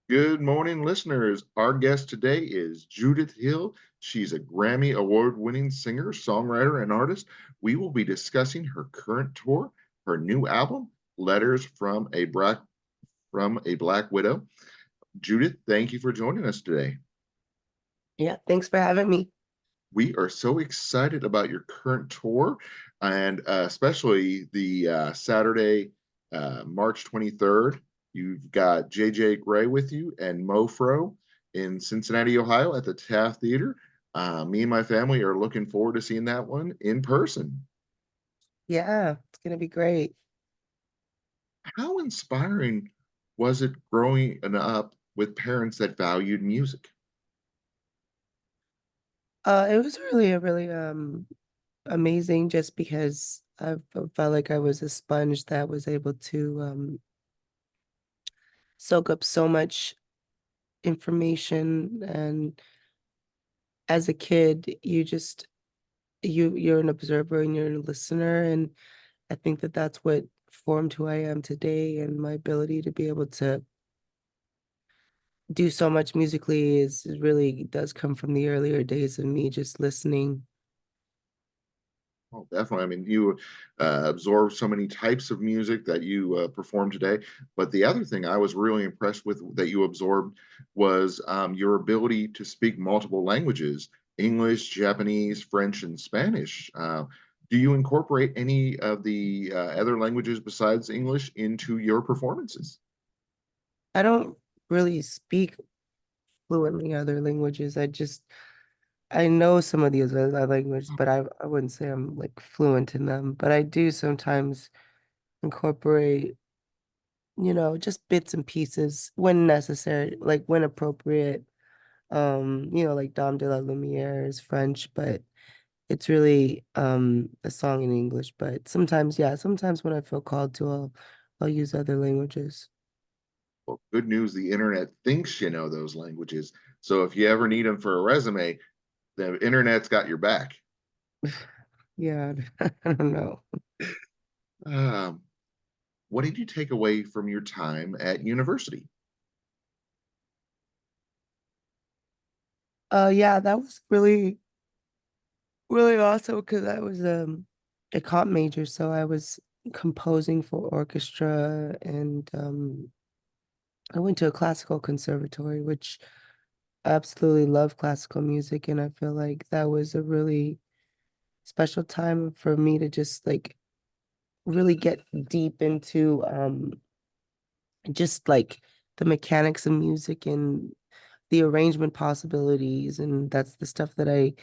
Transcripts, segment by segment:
Good morning, listeners. Our guest today is Judith Hill. She's a Grammy Award winning singer, songwriter, and artist. We will be discussing her current tour, her new album, Letters from a Black Widow. Judith, thank you for joining us today. Yeah, thanks for having me. We are so excited about your current tour and especially the Saturday, March 23rd. You've got JJ Gray with you and MOFRO in Cincinnati, Ohio at the Taft Theater. Me and my family are looking forward to seeing that one in person. Yeah, it's gonna be great. How inspiring was it growing up with parents that valued music? It was really amazing just because felt like I was a sponge that was able to soak up so much information. And as a kid, you're an observer and you're a listener, and I think that that's what formed who I am today, and my ability to be able to do so much musically is really does come from the earlier days of me just listening. Oh, definitely. I mean, you absorb so many types of music that you perform today. But the other thing I was really impressed with that you absorbed was your ability to speak multiple languages, English, Japanese, French, and Spanish. Do you incorporate any of the other languages besides English into your performances? I don't really speak fluently other languages. I know some of these other languages, but I wouldn't say I'm like fluent in them. But I do sometimes incorporate, just bits and pieces when necessary, like when appropriate. Like Dom de la Lumiere is French, but it's really a song in English. But sometimes, yeah, sometimes when I feel called to, I'll use other languages. Well, good news, the internet thinks you know those languages. So if you ever need them for a resume, the internet's got your back. Yeah, I don't know. Um, what did you take away from your time at university? Yeah, that was really awesome because I was a comp major, so I was composing for orchestra, and I went to a classical conservatory, which I absolutely love classical music, and I feel like that was a really special time for me to just like really get deep into just like the mechanics of music and the arrangement possibilities. And that's the stuff that I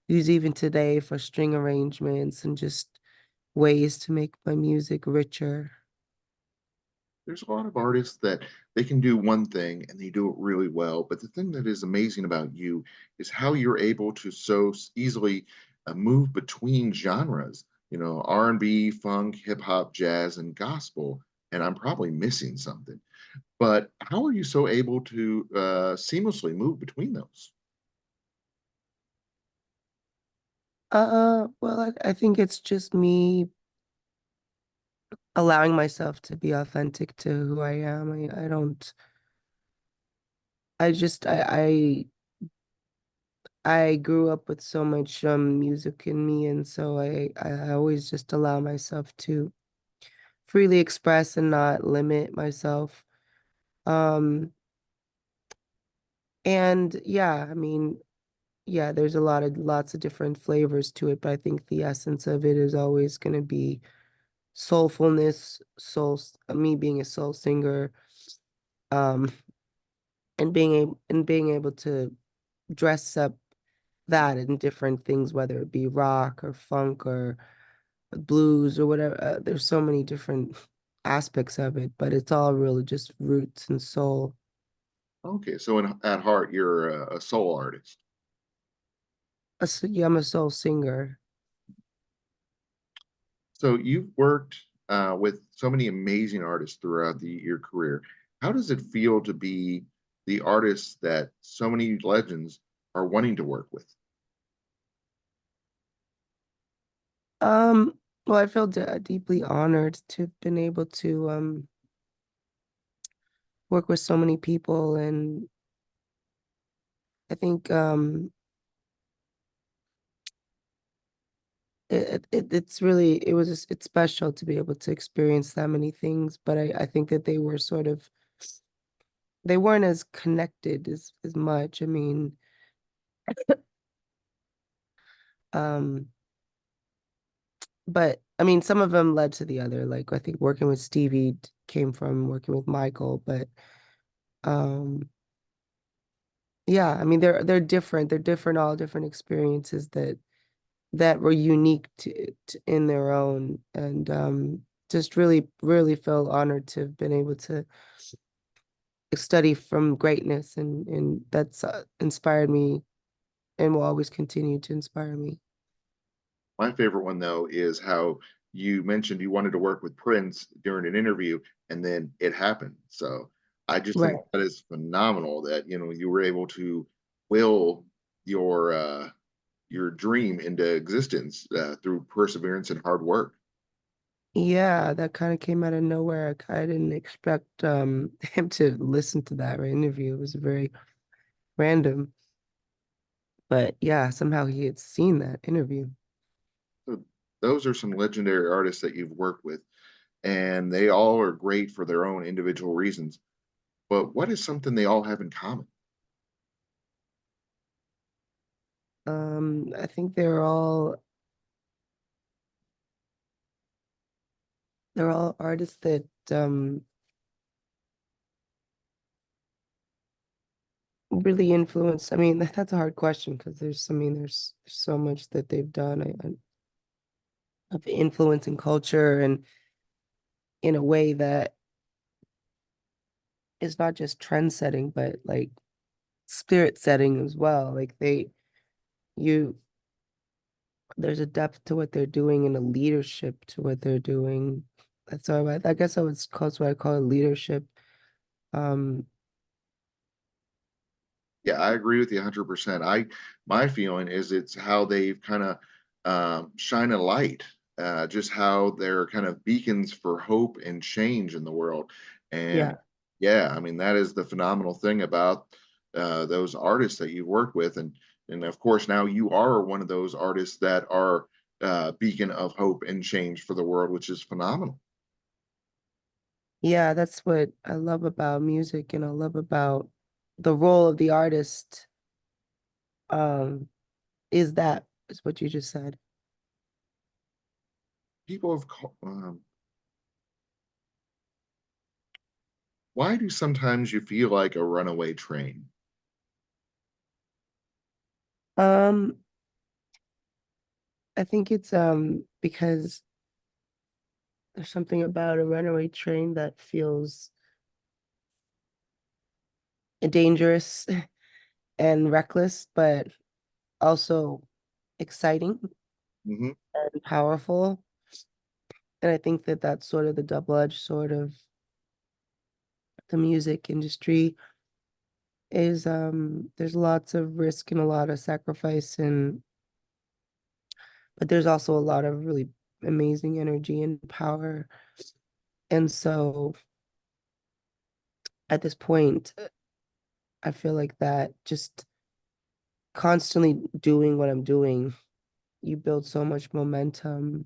use even today for string arrangements and just ways to make my music richer. There's a lot of artists that they can do one thing and they do it really well. But the thing that is amazing about you is how you're able to so easily move between genres, R&B, funk, hip hop, jazz, and gospel. And I'm probably missing something. But how are you so able to seamlessly move between those? Well, I think it's just me allowing myself to be authentic to who I am. I don't, I just, I grew up with so much music in me, and so I always just allow myself to freely express and not limit myself. Um, and yeah, I mean, yeah, there's lots of different flavors to it, but I think the essence of it is always going to be soulfulness, me being a soul singer, um, and being able to dress up that in different things, whether it be rock or funk or blues or whatever. There's so many different aspects of it, but it's all really just roots and soul. Okay, so at heart, you're a soul artist. Yeah, I'm a soul singer. So you've worked with so many amazing artists throughout your career. How does it feel to be the artist that so many legends are wanting to work with? Well, I feel deeply honored to have been able to work with so many people, and I think it's really it's special to be able to experience that many things, but I think that they were sort of they weren't as connected as much. I mean, um, but I mean, some of them led to the other. Like I think working with Stevie came from working with Michael, but um, yeah, I mean they're different. They're different, all different experiences that were unique to in their own, and just really feel honored to have been able to study from greatness, and that's inspired me and will always continue to inspire me. My favorite one though is how you mentioned you wanted to work with Prince during an interview and then it happened. So I just think Right. that is phenomenal that you were able to will your dream into existence through perseverance and hard work. Yeah, that kind of came out of nowhere. I didn't expect him to listen to that interview. It was very random, but yeah, somehow he had seen that interview. So those are some legendary artists that you've worked with, and they all are great for their own individual reasons. But what is something they all have in common? I think they're all artists that really influence. I mean, that's a hard question because there's so much that they've done of influence in culture and in a way that is not just trend setting, but like spirit setting as well. Like you, there's a depth to what they're doing and a leadership to what they're doing. That's so I guess I would call what I call it leadership. Um, Yeah, I agree with you 100%. My feeling is it's how they've kind of shine a light, just how they're kind of beacons for hope and change in the world. And yeah. yeah, I mean that is the phenomenal thing about those artists that you've worked with, and of course now you are one of those artists that are beacon of hope and change for the world, which is phenomenal. Yeah, that's what I love about music and I love about the role of the artist. Um, is what you just said. People have why do sometimes you feel like a runaway train? Um, I think it's because there's something about a runaway train that feels dangerous and reckless, but also exciting Hmm. and powerful. And I think that that's sort of the double-edged sword of the music industry is there's lots of risk and a lot of sacrifice, and but there's also a lot of really amazing energy and power. And so at this point, I feel like that just constantly doing what I'm doing, you build so much momentum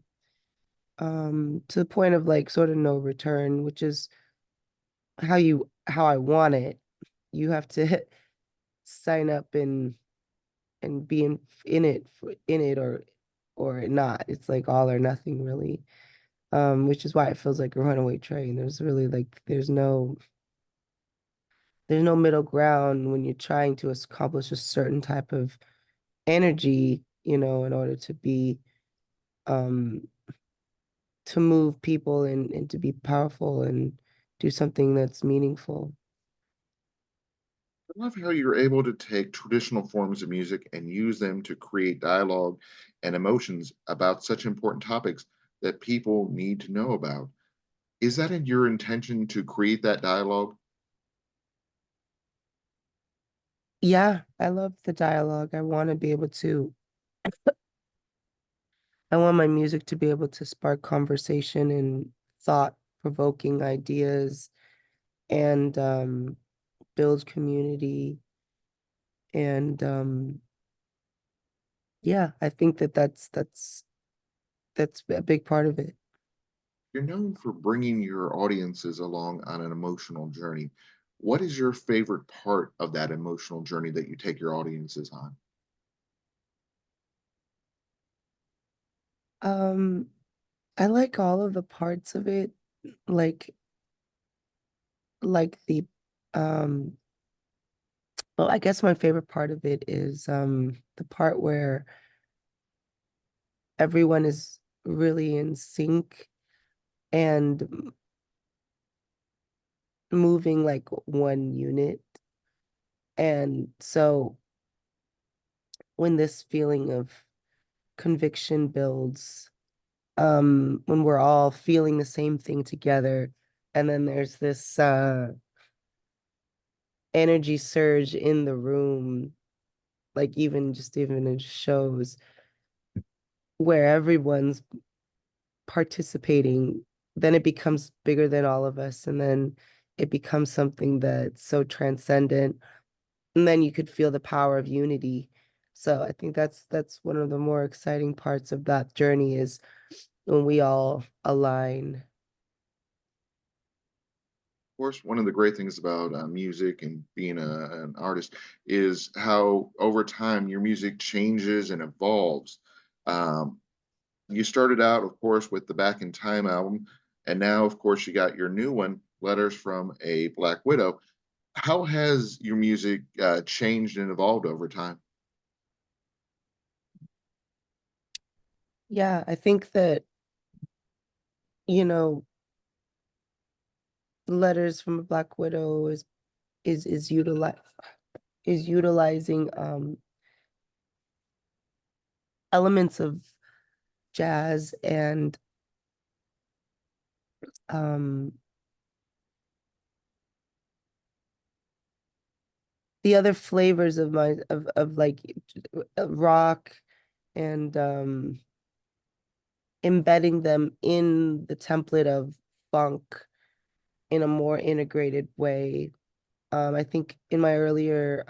to the point of like sort of no return, which is how I want it. You have to sign up and be in it or not. It's like all or nothing really. Which is why it feels like a runaway train. There's really like there's no middle ground when you're trying to accomplish a certain type of energy, in order to be um to move people and to be powerful and do something that's meaningful. I love how you're able to take traditional forms of music and use them to create dialogue and emotions about such important topics that people need to know about. Is that in your intention to create that dialogue? Yeah, I love the dialogue. I want my music to be able to spark conversation and thought-provoking ideas and build community. And yeah, I think that that's a big part of it. You're known for bringing your audiences along on an emotional journey. What is your favorite part of that emotional journey that you take your audiences on? Um, I like all of the parts of it, like like the um well, I guess my favorite part of it is the part where everyone is really in sync and moving like one unit. And so when this feeling of conviction builds, when we're all feeling the same thing together, and then there's this energy surge in the room, like even in shows where everyone's participating, then it becomes bigger than all of us, and then it becomes something that's so transcendent, and then you could feel the power of unity. So I think that's one of the more exciting parts of that journey is when we all align. Of course, one of the great things about music and being an artist is how over time your music changes and evolves. Um, you started out, of course, with the Back in Time album, and now, of course, you got your new one, Letters from a Black Widow. How has your music changed and evolved over time? Yeah, I think that, you know, Letters from a Black Widow is utilizing elements of jazz and um the other flavors of my of like rock and embedding them in the template of funk in a more integrated way. I think in my earlier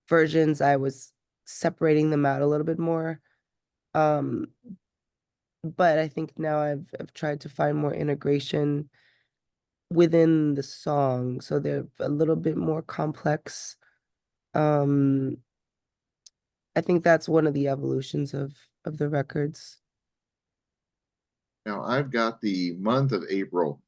versions, I was separating them out a little bit more. Um, but I think now I've tried to find more integration within the song, so they're a little bit more complex. Um, I think that's one of the evolutions of the records. Now, I've got the month of April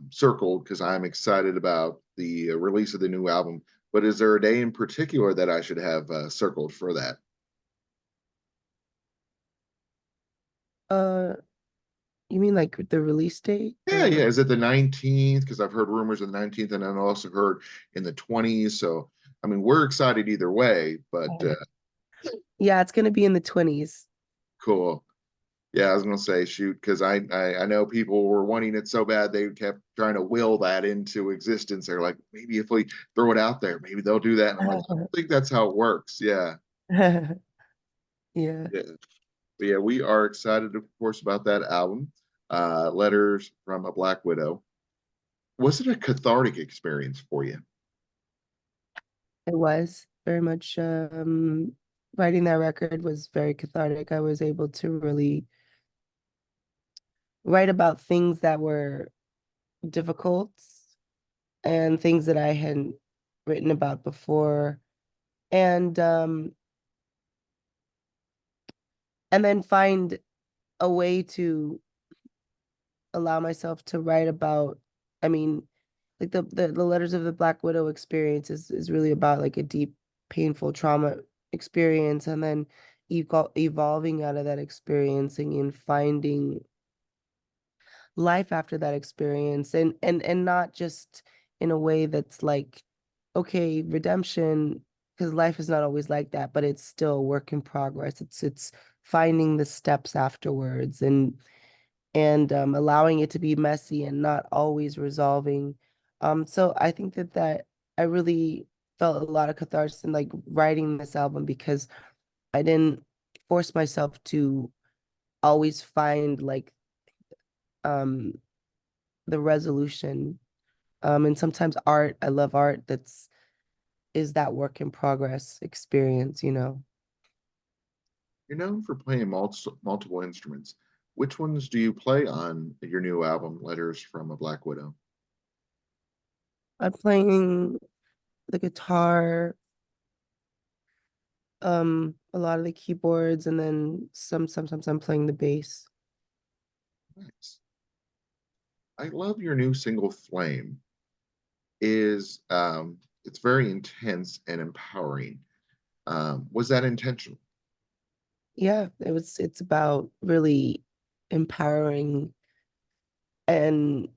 circled because I'm excited about the release of the new album. But is there a day in particular that I should have circled for that? Uh, you mean like the release date Yeah, yeah. or Is it the 19th? Because I've heard rumors of the 19th, and I've also heard in the 20s. So, I mean, we're excited either way, but yeah, it's gonna be in the 20s. cool. Yeah, I was gonna say shoot because I know people were wanting it so bad they kept trying to will that into existence. They're like, maybe if we throw it out there, maybe they'll do that. And I'm like, I don't think that's how it works. Yeah, Yeah, yeah, but yeah. We are excited, of course, about that album, "Letters from a Black Widow." Was it a cathartic experience for you? it was very much writing that record was very cathartic. I was able to really write about things that were difficult and things that I hadn't written about before. And and then find a way to allow myself to write about, I mean, like the Letters of the Black Widow experience is really about like a deep, painful trauma experience, and then evolving out of that experience and finding life after that experience, and not just in a way that's like, okay, redemption, because life is not always like that, but it's still a work in progress. It's finding the steps afterwards and allowing it to be messy and not always resolving. So I think that I really felt a lot of catharsis in like writing this album because I didn't force myself to always find like um the resolution. And sometimes art, I love art that's is that work in progress experience, you know. You're known for playing multiple instruments. Which ones do you play on your new album, Letters from a Black Widow? I'm playing the guitar, a lot of the keyboards, and then sometimes I'm playing the bass. Nice. I love your new single, Flame. Is It's very intense and empowering. Was that intentional? Yeah, it's about really empowering and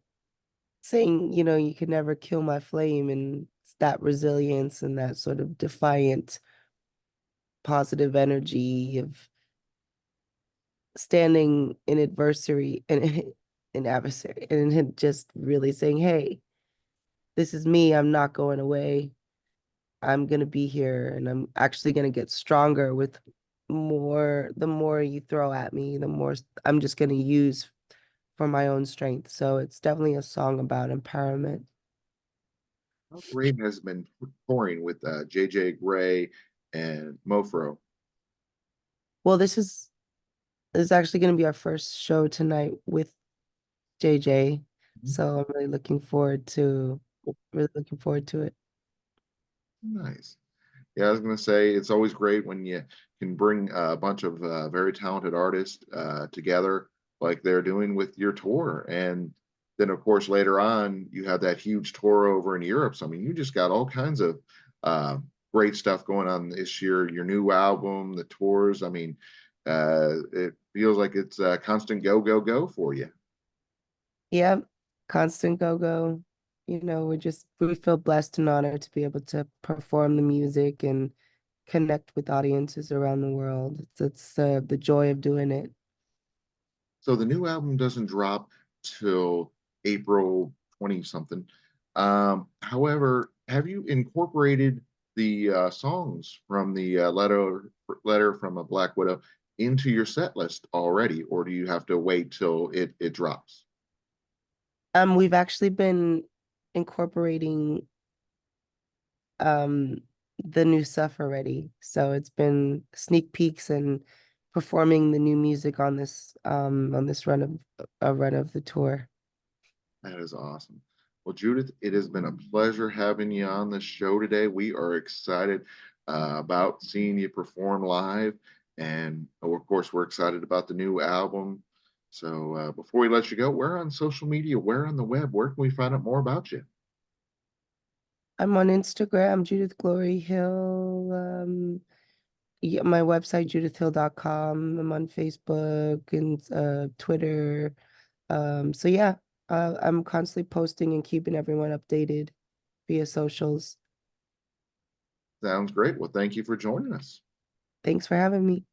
saying, you know, you can never kill my flame, and it's that resilience and that sort of defiant positive energy of standing in adversary and in adversary and just really saying, hey, this is me. I'm not going away. I'm gonna be here and I'm actually gonna get stronger with the more you throw at me, the more I'm just gonna use for my own strength. So it's definitely a song about empowerment. How great has been touring with JJ Gray and MOFRO. Well, this is actually gonna be our first show tonight with JJ. So I'm really looking forward to it. Nice. Yeah, I was going to say it's always great when you can bring a bunch of very talented artists together like they're doing with your tour. And then, of course, later on, you have that huge tour over in Europe. So, I mean, you just got all kinds of uh, great stuff going on this year. Your new album, the tours. I mean, it feels like it's a constant go, go, go for you. Yep, constant go-go. You know, we feel blessed and honored to be able to perform the music and connect with audiences around the world. It's the joy of doing it. So the new album doesn't drop till April 20 something. However, have you incorporated the songs from the letter from a Black Widow into your set list already, or do you have to wait till it drops? We've actually been incorporating um the new stuff already. So it's been sneak peeks and performing the new music on this run of the tour. That is awesome. Well, Judith, it has been a pleasure having you on the show today. We are excited about seeing you perform live. And of course, we're excited about the new album. So before we let you go, where on social media, where on the web, where can we find out more about you? I'm on Instagram, Judith Glory Hill. Yeah, my website, judithhill.com. I'm on Facebook and Twitter. So yeah, I'm constantly posting and keeping everyone updated via socials. Sounds great. Well, thank you for joining us. Thanks for having me.